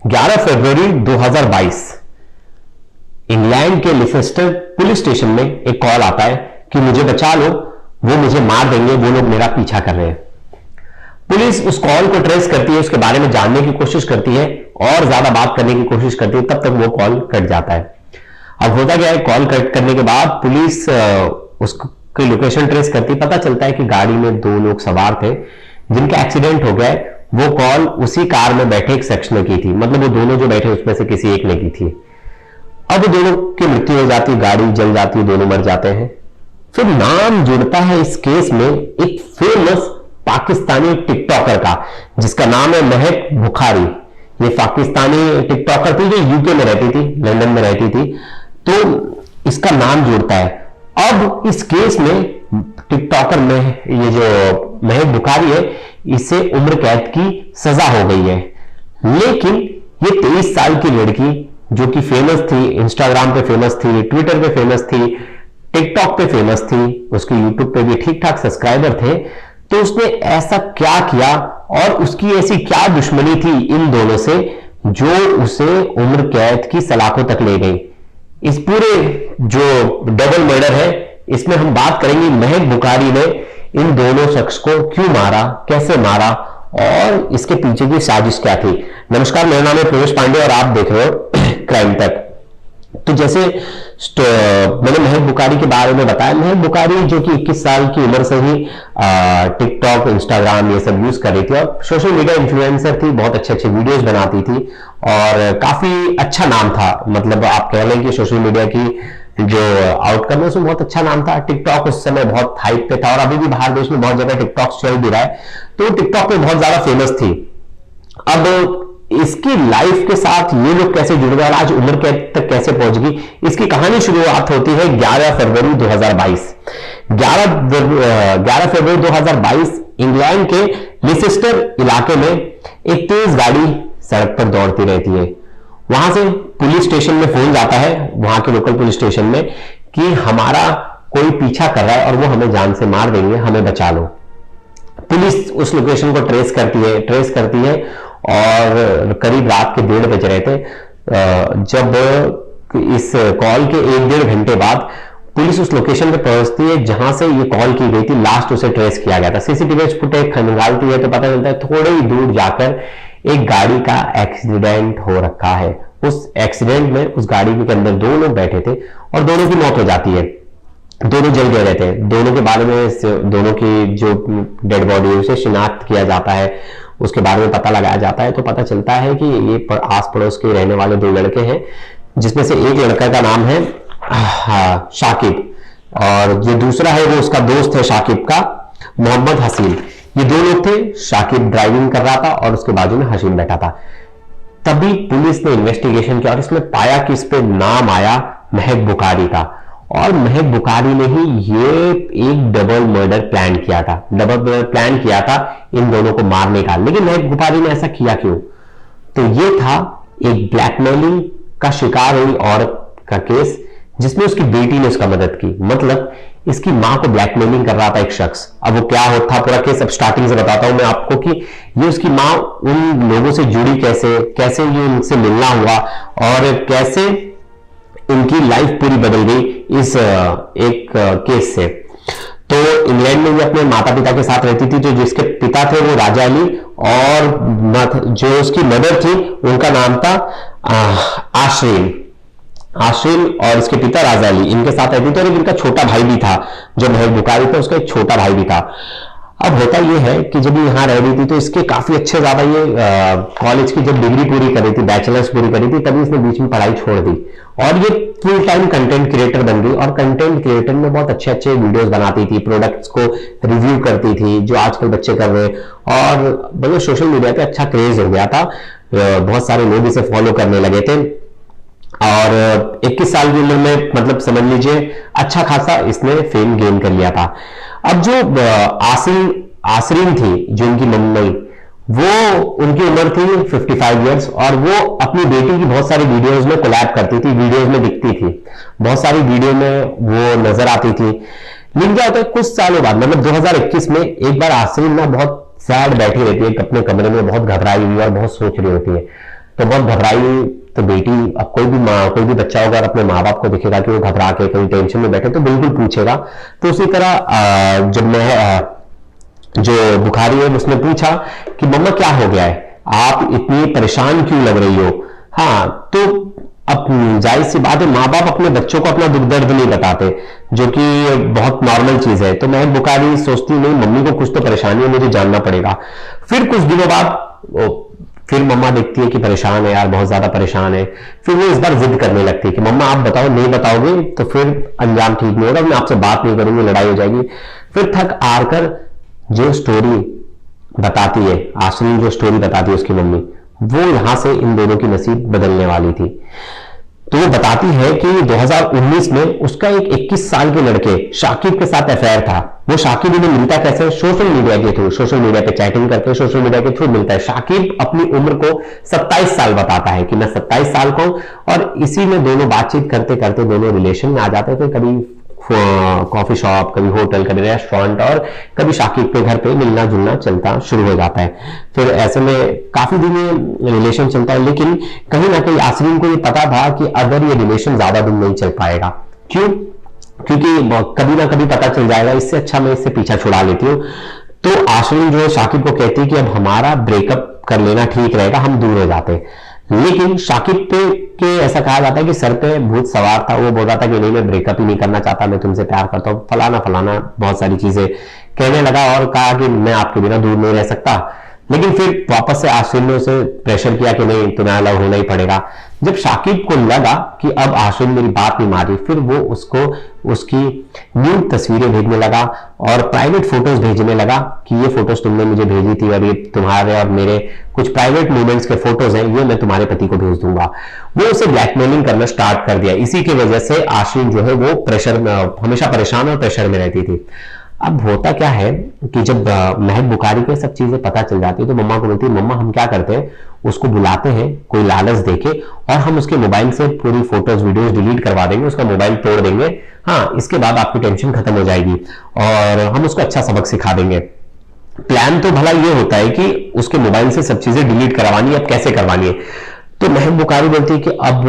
11 फरवरी 2022 England के Leicester police station में एक कॉल आता है कि मुझे बचा लो, वो मुझे मार देंगे, वो लोग मेरा पीछा कर रहे हैं। पुलिस उस कॉल को ट्रेस करती है, उसके बारे में जानने की कोशिश करती है और ज्यादा बात करने की कोशिश करती है, तब तक वो कॉल कट जाता है। अब होता क्या है, कॉल कट करने के बाद पुलिस उसकी लोकेशन ट्रेस करती, पता चलता है कि गाड़ी में दो लोग सवार थे जिनका एक्सीडेंट हो गया है। वो कॉल उसी कार में बैठे एक शख्स ने की थी, मतलब वो दोनों जो बैठे उसमें से किसी एक ने की थी। अब दोनों की मृत्यु हो जाती, गाड़ी जल जाती, दोनों मर जाते हैं। फिर नाम जुड़ता है इस केस में एक फेमस पाकिस्तानी टिकटॉकर का, जिसका नाम है महक बुखारी। ये पाकिस्तानी टिकटॉकर थी जो यूके में रहती थी, लंदन में रहती थी, तो इसका नाम जुड़ता है। अब इस केस में टिकटॉकर में ये जो महक बुखारी है, इसे उम्र कैद की सजा हो गई है। लेकिन ये 23 साल की लड़की जो कि फेमस थी, इंस्टाग्राम पे फेमस थी, ट्विटर पे फेमस थी, टिकटॉक पे फेमस थी, उसके यूट्यूब पे भी ठीक ठाक सब्सक्राइबर थे, तो उसने ऐसा क्या किया और उसकी ऐसी क्या दुश्मनी थी इन दोनों से जो उसे उम्र कैद की सलाखों तक ले गई। इस पूरे जो डबल मर्डर है, इसमें हम बात करेंगे महक बुखारी ने इन दोनों शख्स को क्यों मारा, कैसे मारा और इसके पीछे की साजिश क्या थी। नमस्कार, मेरा नाम है प्रवेश पांडे और आप देख रहे हो क्राइम तक। तो जैसे मैंने महक बुखारी के बारे में बताया, महक बुखारी जो कि 21 साल की उम्र से ही टिकटॉक, इंस्टाग्राम ये सब यूज कर रही थी और सोशल मीडिया इन्फ्लुएंसर थी, बहुत अच्छे अच्छे वीडियोस बनाती थी और काफी अच्छा नाम था। मतलब आप कह लें कि सोशल मीडिया की जो आउटकम है उसमें बहुत अच्छा नाम था। टिकटॉक उस समय बहुत हाइप पे था और अभी भी बाहर देश में बहुत जगह टिकटॉक चल भी रहा है, तो टिकटॉक पे बहुत ज्यादा फेमस थी। अब इसकी लाइफ के साथ ये लोग कैसे जुड़ गए और आज उम्र कैद तक कैसे पहुंच गई, इसकी कहानी शुरुआत होती है 11 फरवरी 2022। 11 फरवरी 2022 इंग्लैंड के लिसेस्टर इलाके में एक तेज गाड़ी सड़क पर दौड़ती रहती है। वहां से पुलिस स्टेशन में फोन जाता है, वहां के लोकल पुलिस स्टेशन में, कि हमारा कोई पीछा कर रहा है और वो हमें जान से मार देंगे, हमें बचा लो। पुलिस उस लोकेशन को ट्रेस करती है और करीब रात के 1:30 बज रहे थे जब इस कॉल के 1-1.5 घंटे बाद पुलिस उस लोकेशन पे पहुंचती है जहां से ये कॉल की गई थी, लास्ट उसे ट्रेस किया गया था। सीसीटीवी फुटेज खंगालती है तो पता चलता है थोड़े ही दूर जाकर एक गाड़ी का एक्सीडेंट हो रखा है। उस एक्सीडेंट में उस गाड़ी के अंदर दो लोग बैठे थे और दोनों की मौत हो जाती है। दोनों जल गए रहते हैं। दोनों के बारे में, दोनों की जो डेड बॉडी है उसे शिनाख्त किया जाता है, उसके बारे में पता लगाया जाता है, तो पता चलता है कि ये आस पड़ोस के रहने वाले दो लड़के हैं, जिसमें से एक लड़का का नाम है शाकिब और जो दूसरा है वो उसका दोस्त है शाकिब का, मोहम्मद हसीन। ये दो लोग थे। शाकिब ड्राइविंग कर रहा था और उसके बाजू में हसीन बैठा था। तभी पुलिस ने इन्वेस्टिगेशन किया और इसमें पाया कि इस पे नाम आया महक बुखारी का, और महक बुखारी ने ही ये एक डबल मर्डर प्लान किया था। डबल मर्डर प्लान किया था इन दोनों को मारने का। लेकिन महक बुखारी ने ऐसा किया क्यों? तो ये था एक ब्लैकमेलिंग का शिकार हुई औरत का केस, जिसमें उसकी बेटी ने उसका मदद की। मतलब इसकी मां को ब्लैकमेलिंग कर रहा था एक शख्स। अब वो क्या होता पूरा केस, अब स्टार्टिंग से बताता हूं मैं आपको कि ये उसकी मां उन लोगों से जुड़ी कैसे, कैसे ये उनसे मिलना हुआ और कैसे इनकी लाइफ पूरी बदल गई इस एक केस से। तो इंग्लैंड में ये अपने माता पिता के साथ रहती थी। जो जिसके पिता थे वो राजा अली और जो उसकी मदर थी उनका नाम था आश्रीन और इसके पिता राजा अली, इनके साथ रहती थी। और इनका छोटा भाई भी था जो महक बुखारी था, उसका एक छोटा भाई भी था। अब होता यह है कि जब यहाँ रह रही थी तो इसके काफी अच्छे ज्यादा ये कॉलेज की जब डिग्री पूरी करी थी, बैचलर्स पूरी करी थी, तभी इसने बीच में पढ़ाई छोड़ दी और ये फुल टाइम कंटेंट क्रिएटर बन गई। और कंटेंट क्रिएटर में बहुत अच्छे अच्छे वीडियोस बनाती थी, प्रोडक्ट्स को रिव्यू करती थी, जो आजकल बच्चे कर रहे हैं। और मतलब सोशल मीडिया पे अच्छा क्रेज हो गया था, बहुत सारे लोग इसे फॉलो करने लगे थे। और 21 साल की उम्र में मतलब समझ लीजिए अच्छा खासा इसने फेम गेन कर लिया था। अब जो आसरीन थी, जो इनकी मम्मी, वो उनकी उम्र थी 55 इयर्स और वो अपनी बेटी की बहुत सारी वीडियोस में कोलैब करती थी, वीडियोस में दिखती थी, बहुत सारी वीडियो में वो नजर आती थी। लेकिन क्या होता है, कुछ सालों बाद मतलब 2021 में एक बार आसरीन ना बहुत सैड बैठी रहती है अपने कमरे में, बहुत घबराई हुई और बहुत सोच रही होती है। तो बहुत घबराई। तो बेटी, अब कोई भी बच्चा होगा और अपने माँ बाप को दिखेगा कि वो घबरा के कहीं टेंशन में बैठे तो बिल्कुल पूछेगा। तो उसी तरह जब मैं जो बुखारी है उसने पूछा कि मम्मा क्या हो गया है, आप इतनी परेशान क्यों लग रही हो। हाँ, तो अब जाहिर सी बात है, माँ बाप अपने बच्चों को अपना दुख दर्द नहीं बताते, जो कि बहुत नॉर्मल चीज है। तो मैं बुखारी सोचती नहीं, मम्मी को कुछ तो परेशानी है, मुझे जानना पड़ेगा। फिर कुछ दिनों बाद फिर मम्मा देखती है कि परेशान है यार, बहुत ज्यादा परेशान है। फिर वो इस बार जिद करने लगती है कि मम्मा आप बताओ, नहीं बताओगे तो फिर अंजाम ठीक नहीं होगा, मैं आपसे बात नहीं करूंगी, लड़ाई हो जाएगी। फिर थक हार कर जो स्टोरी बताती है आश्विन, जो स्टोरी बताती है उसकी मम्मी, वो यहां से इन दोनों की नसीब बदलने वाली थी। तो वो बताती है कि 2019 में उसका एक 21 साल के लड़के शाकिब के साथ अफेयर था। वो शाकिब इन्हें मिलता कैसे, सोशल मीडिया के थ्रू, सोशल मीडिया पे चैटिंग करके सोशल मीडिया के थ्रू मिलता है। शाकिब अपनी उम्र को 27 साल बताता है कि मैं 27 साल का हूं, और इसी में दोनों बातचीत करते करते दोनों रिलेशन में आ जाते थे। कभी कॉफी शॉप, कभी होटल, कभी रेस्टोरेंट, और कभी शाकिब के घर पे मिलना जुलना चलता शुरू हो जाता है। फिर ऐसे में काफी दिन रिलेशन चलता है, लेकिन कहीं ना कहीं आसरीन को ये पता था कि अगर ये रिलेशन ज्यादा दिन नहीं चल पाएगा। क्यों? क्योंकि कभी ना कभी पता चल जाएगा, इससे अच्छा मैं इससे पीछा छुड़ा लेती हूँ। तो आसरीन जो है शाकिब को कहती है कि अब हमारा ब्रेकअप कर लेना ठीक रहेगा, हम दूर हो जाते। लेकिन शाकिब के ऐसा कहा जाता है कि सर पे भूत सवार था, वो बोल रहा था कि नहीं मैं ब्रेकअप ही नहीं करना चाहता, मैं तुमसे प्यार करता हूँ, फलाना फलाना बहुत सारी चीजें कहने लगा, और कहा कि मैं आपके बिना दूर नहीं रह सकता। लेकिन फिर वापस से आश्विन ने उसे प्रेशर किया कि नहीं तुम्हें अलग होना ही पड़ेगा। जब शाकिब को लगा कि अब आश्विन मेरी बात नहीं मान रही, फिर वो उसको उसकी न्यूड तस्वीरें भेजने लगा और प्राइवेट फोटोज भेजने लगा कि ये फोटोज तुमने मुझे भेजी थी और ये तुम्हारे और मेरे कुछ प्राइवेट मूवमेंट्स के फोटोज हैं, ये मैं तुम्हारे पति को भेज दूंगा। वो उसे ब्लैकमेलिंग करना स्टार्ट कर दिया। इसी की वजह से आश्विन जो है वो प्रेशर में, हमेशा परेशान और प्रेशर में रहती थी। अब होता क्या है कि जब महक बुखारी को सब चीजें पता चल जाती है तो मम्मा को बोलती है, मम्मा हम क्या करते हैं, उसको बुलाते हैं कोई लालच देके, और हम उसके मोबाइल से पूरी फोटोज वीडियोस डिलीट करवा देंगे, उसका मोबाइल तोड़ देंगे। हाँ, इसके बाद आपकी टेंशन खत्म हो जाएगी और हम उसको अच्छा सबक सिखा देंगे। प्लान तो भला ये होता है कि उसके मोबाइल से सब चीजें डिलीट करवानी है, अब कैसे करवानी है। तो महक बुखारी बोलती है कि अब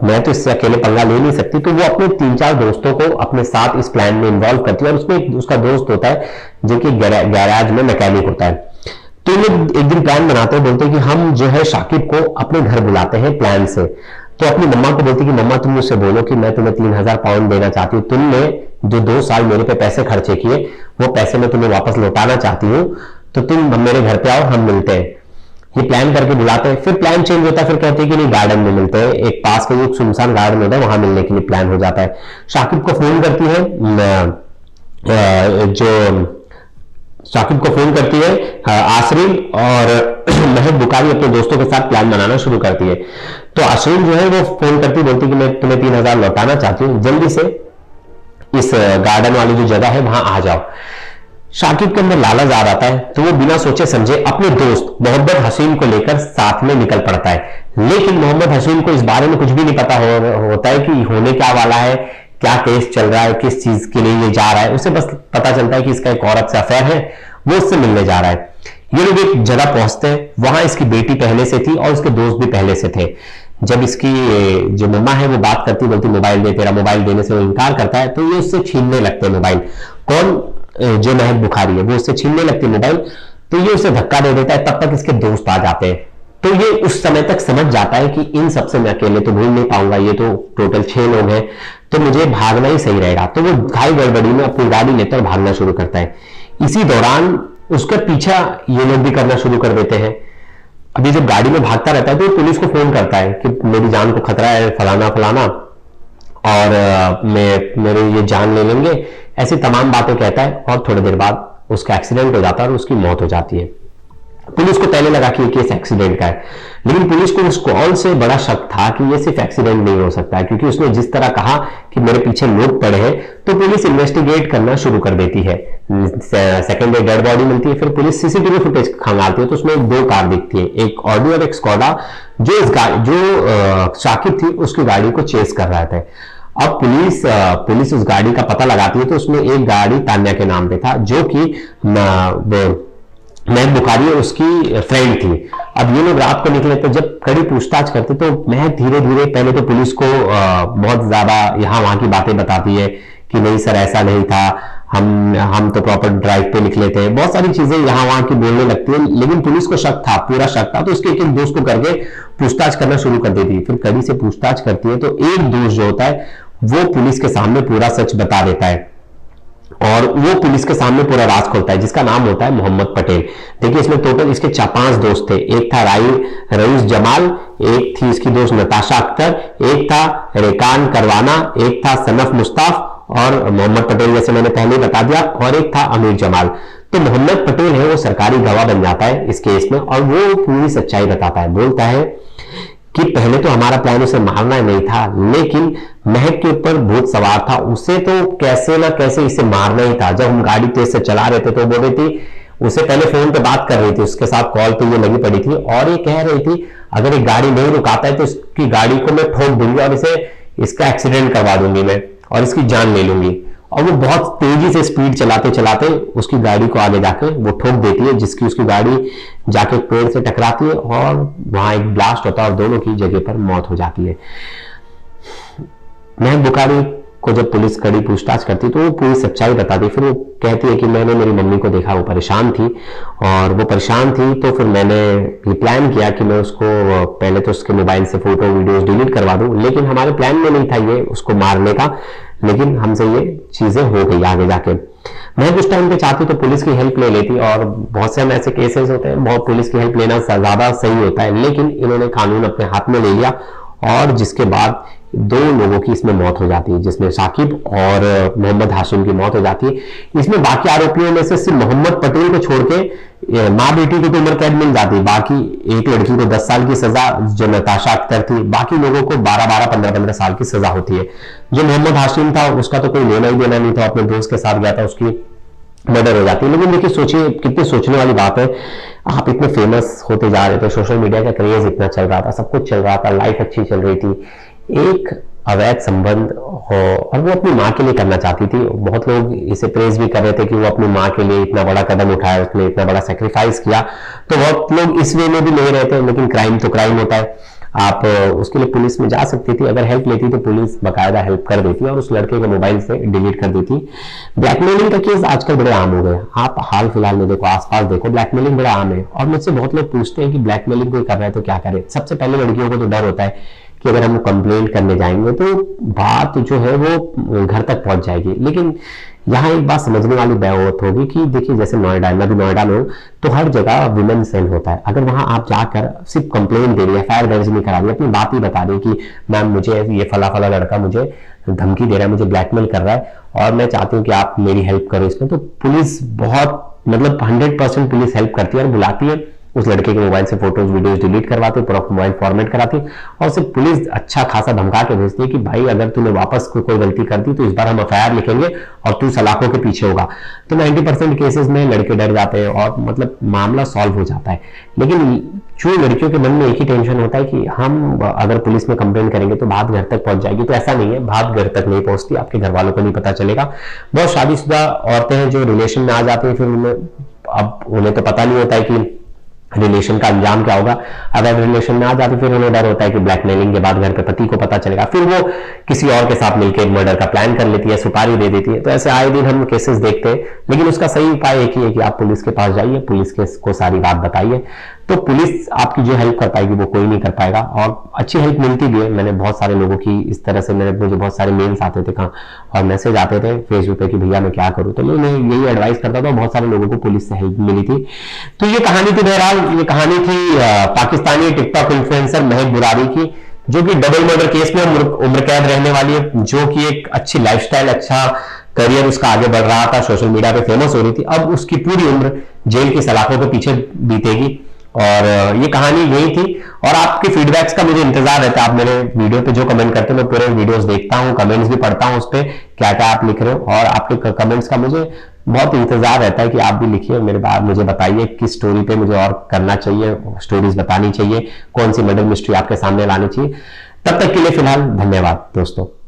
मैं तो इससे अकेले पंगा ले नहीं सकती, तो वो अपने 3-4 दोस्तों को अपने साथ इस प्लान में इन्वॉल्व करती है। और उसमें उसका दोस्त होता है जो कि गैराज में मैकेनिक होता है। तो ये एक दिन प्लान बनाते हैं, बोलते हैं कि हम जो है शाकिब को अपने घर बुलाते हैं प्लान से। तो अपनी मम्मा को बोलती है कि मम्मा तुम मुझसे बोलो कि मैं तुम्हें 3000 पाउंड देना चाहती हूँ, तुमने जो 2 साल मेरे पे पैसे खर्चे किए वो पैसे मैं तुम्हें वापस लौटाना चाहती हूँ, तो तुम मेरे घर पे आओ, हम मिलते हैं। ये प्लान करके बुलाते हैं। फिर प्लान चेंज होता है, फिर कहते हैं कि नहीं गार्डन में मिलते हैं, एक पास में एक सुनसान गार्डन होता है, वहां मिलने के लिए प्लान हो जाता है। शाकिब को फोन करती है आसरीन, और महक बुखारी अपने दोस्तों के साथ प्लान बनाना शुरू करती है। तो आसरीन जो है वो फोन करती बोलती कि मैं तुम्हें 3000 लौटाना चाहती हूँ, जल्दी से इस गार्डन वाली जो जगह है वहां आ जाओ। शाकिब के अंदर लालच आ जाता है, तो वो बिना सोचे समझे अपने दोस्त मोहम्मद हसीन को लेकर साथ में निकल पड़ता है। लेकिन मोहम्मद हसीन को इस बारे में कुछ भी नहीं पता होता है कि होने क्या वाला है, क्या केस चल रहा है, किस चीज के लिए ये जा रहा है। उसे बस पता चलता है कि इसका एक औरत से अफेयर है, वो उससे मिलने जा रहा है। ये लोग एक जगह पहुंचते हैं, वहां इसकी बेटी पहले से थी और उसके दोस्त भी पहले से थे। जब इसकी जो मम्मा है वो बात करती, बोलती मोबाइल दे, तेरा मोबाइल देने से वो इनकार करता है, तो ये उससे छीनने लगते हैं मोबाइल। कौन? जो महक बुखारी है वो उससे छीनने लगती है मोबाइल। तो ये उसे धक्का दे देता है, तब तक इसके दोस्त आ जाते हैं। तो ये उस समय तक समझ जाता है कि इन सबसे मैं अकेले तो भूल नहीं पाऊंगा, ये तो टोटल 6 लोग हैं, तो मुझे भागना ही सही रहेगा। तो वो घाई गड़बड़ी में अपनी गाड़ी लेकर भागना शुरू करता है। इसी दौरान उसका पीछा ये लोग भी करना शुरू कर देते हैं। अभी जब गाड़ी में भागता रहता है तो पुलिस को फोन करता है कि मेरी जान को खतरा है, फलाना फलाना, और मेरे ये जान ले लेंगे, ऐसी तमाम बातें कहता है। और थोड़ी देर बाद उसका एक्सीडेंट हो जाता है और उसकी मौत हो जाती है। पुलिस को पहले लगा कि ये केस एक्सीडेंट का है, लेकिन पुलिस को उस कॉल से बड़ा शक था कि ये सिर्फ एक्सीडेंट नहीं हो सकता है, क्योंकि उसने जिस तरह कहा कि मेरे पीछे लोग पड़े हैं, तो पुलिस इन्वेस्टिगेट करना शुरू कर देती है। सेकेंड डे डेड बॉडी मिलती है, फिर पुलिस सीसीटीवी फुटेज खंगालती है, तो उसमें 2 कार दिखती है, एक ऑडी और एक स्कॉडा, जो शाकिब थी उसकी गाड़ी को चेस कर रहा था। अब पुलिस उस गाड़ी का पता लगाती है, तो उसमें एक गाड़ी तान्या के नाम पे था, जो कि महक बुखारी उसकी फ्रेंड थी। अब ये लोग रात को निकले तो जब कड़ी पूछताछ करते तो मैं धीरे धीरे, पहले तो पुलिस को बहुत ज्यादा यहाँ वहां की बातें बताती है कि नहीं सर ऐसा नहीं था, हम तो प्रॉपर ड्राइव पे निकले थे, बहुत सारी चीजें यहाँ वहां की बोलने लगती है। लेकिन पुलिस को शक था, पूरा शक था, तो उसके एक एक दोस्त को करके पूछताछ करना शुरू कर देती है। फिर कड़ी से पूछताछ करती है तो एक दोस्त जो होता है वो पुलिस के सामने पूरा सच बता देता है और वो पुलिस के सामने पूरा राज खोलता है, जिसका नाम होता है मोहम्मद पटेल। देखिए इसमें टोटल इसके 4-5 दोस्त थे। एक था रईस जमाल, एक थी इसकी दोस्त नताशा अख्तर, एक था रेकान करवाना, एक था सनफ मुस्ताफ और मोहम्मद पटेल जैसे मैंने पहले बता दिया, और एक था अमीर जमाल। तो मोहम्मद पटेल है वो सरकारी गवाह बन जाता है इस केस में और वो पूरी सच्चाई बताता है। बोलता है कि पहले तो हमारा प्लान उसे मारना नहीं था, लेकिन महक के ऊपर भूत सवार था, उसे तो कैसे ना कैसे इसे मारना ही था। जब हम गाड़ी तेज से चला रहे थे तो बोल रही थी, उसे पहले फोन पे बात कर रही थी, उसके साथ कॉल पे ये लगी पड़ी थी और ये कह रही थी अगर एक गाड़ी नहीं रुकाता है तो इसकी गाड़ी को मैं ठोक दूंगी और इसका एक्सीडेंट करवा दूंगी मैं और इसकी जान ले लूंगी। और वो बहुत तेजी से स्पीड चलाते चलाते उसकी गाड़ी को आगे जाके वो ठोक देती है, जिसकी उसकी गाड़ी जाके पेड़ से टकराती है और वहां एक ब्लास्ट होता है और दोनों की जगह पर मौत हो जाती है। महक बुखारी को जब पुलिस कड़ी पूछताछ करती तो वो पूरी सच्चाई बताती। फिर वो कहती है कि मैंने मेरी मम्मी को देखा, वो परेशान थी और वो परेशान थी तो फिर मैंने ये प्लान किया कि मैं उसको पहले तो उसके मोबाइल से फोटो वीडियोस डिलीट करवा दूं, लेकिन हमारे प्लान में नहीं था ये उसको मारने का, लेकिन हमसे ये चीजें हो गई आगे जाके। मैं उस टाइम पे चाहती तो पुलिस की हेल्प ले लेती और बहुत से ऐसे केसेस होते हैं बहुत पुलिस की हेल्प लेना ज्यादा सही होता है, लेकिन इन्होंने कानून अपने हाथ में ले लिया और जिसके बाद 2 लोगों की इसमें मौत हो जाती है, जिसमें साकिब और मोहम्मद हाशिम की मौत हो जाती है। इसमें बाकी आरोपियों में से सिर्फ मोहम्मद पटेल को छोड़ के माँ बेटी को तो उम्र कैद मिल जाती है, बाकी एक लड़की को 10 साल की सजा जो नताशा अख्तर थी, बाकी लोगों को 12-12 15-15 साल की सजा होती है। जो मोहम्मद हाशिम था उसका तो कोई लेना ही देना नहीं था, अपने दोस्त के साथ गया था, उसकी मर्डर हो जाती है। लेकिन देखिए सोचिए कितनी सोचने वाली बात है, आप इतने फेमस होते जा रहे थे, सोशल मीडिया का क्रेज इतना चल रहा था, सब कुछ चल रहा था, लाइफ अच्छी चल रही थी, एक अवैध संबंध हो और वो अपनी माँ के लिए करना चाहती थी। बहुत लोग इसे प्रेज भी कर रहे थे कि वो अपनी माँ के लिए इतना बड़ा कदम उठाया, उसने इतना बड़ा सेक्रीफाइस किया, तो बहुत लोग इस वे में भी ले रहे थे। लेकिन क्राइम तो क्राइम होता है, आप उसके लिए पुलिस में जा सकती थी, अगर हेल्प लेती तो पुलिस बकायदा हेल्प कर देती और उस लड़के के मोबाइल से डिलीट कर देती। ब्लैकमेलिंग का केस आजकल बड़े आम हो गए, आप हाल फिलहाल में देखो, आसपास देखो, ब्लैकमेलिंग बड़ा आम है। और मुझसे बहुत लोग पूछते हैं कि ब्लैकमेलिंग कोई कर रहा है तो क्या करे। सबसे पहले लड़कियों को तो डर होता है कि अगर हम कंप्लेंट करने जाएंगे तो बात जो है वो घर तक पहुंच जाएगी। लेकिन यहाँ एक बात समझने वाली बात होगी कि देखिए जैसे नोएडा, मैं भी नोएडा में हूँ, तो हर जगह वुमेन सेल होता है। अगर वहां आप जाकर सिर्फ कंप्लेंट दे रही है, एफआईआर दर्ज नहीं करा रही, अपनी बात ही बता रही कि मैम मुझे ये फला फला लड़का मुझे धमकी दे रहा है, मुझे ब्लैकमेल कर रहा है और मैं चाहती हूँ कि आप मेरी हेल्प करो इसमें, तो पुलिस बहुत 100% पुलिस हेल्प करती है और बुलाती है, उस लड़के के मोबाइल से फोटोज वीडियोस डिलीट करवाते, पूरा मोबाइल फॉर्मेट कराती और उसे पुलिस अच्छा खासा धमका के भेजती है कि भाई अगर तूने वापस कोई गलती कर दी तो इस बार हम एफआईआर लिखेंगे और तू सलाखों के पीछे होगा। तो 90% केसेस में लड़के डर जाते हैं और मतलब मामला सॉल्व हो जाता है। लेकिन जो लड़कियों के मन में एक ही टेंशन होता है कि हम अगर पुलिस में कंप्लेंट करेंगे तो बात घर तक पहुंच जाएगी, तो ऐसा नहीं है, बात घर तक नहीं पहुंचती, आपके घर वालों को नहीं पता चलेगा। बहुत शादीशुदा औरतें हैं जो रिलेशन में आ जाती है, फिर उन्हें तो पता नहीं होता है कि रिलेशन का अंजाम क्या होगा। अगर रिलेशन में आ जाती फिर उन्हें डर होता है कि ब्लैकमेलिंग के बाद घर पे पति को पता चलेगा, फिर वो किसी और के साथ मिलकर मर्डर का प्लान कर लेती है, सुपारी दे देती है। तो ऐसे आए दिन हम केसेस देखते हैं, लेकिन उसका सही उपाय एक ही है कि आप पुलिस के पास जाइए, पुलिस को सारी बात बताइए, तो पुलिस आपकी जो हेल्प कर पाएगी वो कोई नहीं कर पाएगा। और अच्छी हेल्प मिलती भी है। मैंने बहुत सारे लोगों की इस तरह से, मुझे बहुत सारे मेल्स आते थे कहाँ और मैसेज आते थे फेसबुक पे कि भैया मैं क्या करूं, तो मैं यही एडवाइस करता था। बहुत सारे लोगों को पुलिस से हेल्प मिली थी। तो ये कहानी थी, बहरहाल ये कहानी थी पाकिस्तानी टिकटॉक इन्फ्लुएंसर महक बुरारी की, जो कि डबल मर्डर केस में उम्र कैद रहने वाली है, जो कि एक अच्छी लाइफस्टाइल, अच्छा करियर उसका आगे बढ़ रहा था, सोशल मीडिया पे फेमस हो रही थी, अब उसकी पूरी उम्र जेल की सलाखों के पीछे बीतेगी। और ये कहानी यही थी। और आपके फीडबैक्स का मुझे इंतजार रहता है, आप मेरे वीडियो पे जो कमेंट करते हैं मैं पूरे वीडियोस देखता हूँ, कमेंट्स भी पढ़ता हूँ, उस पर क्या क्या आप लिख रहे हो, और आपके कमेंट्स का मुझे बहुत इंतजार रहता है कि आप भी लिखिए, मेरे बाद मुझे बताइए किस स्टोरी पे मुझे और करना चाहिए, स्टोरीज बतानी चाहिए, कौन सी मर्डर मिस्ट्री आपके सामने लानी चाहिए। तब तक के लिए फिलहाल धन्यवाद दोस्तों।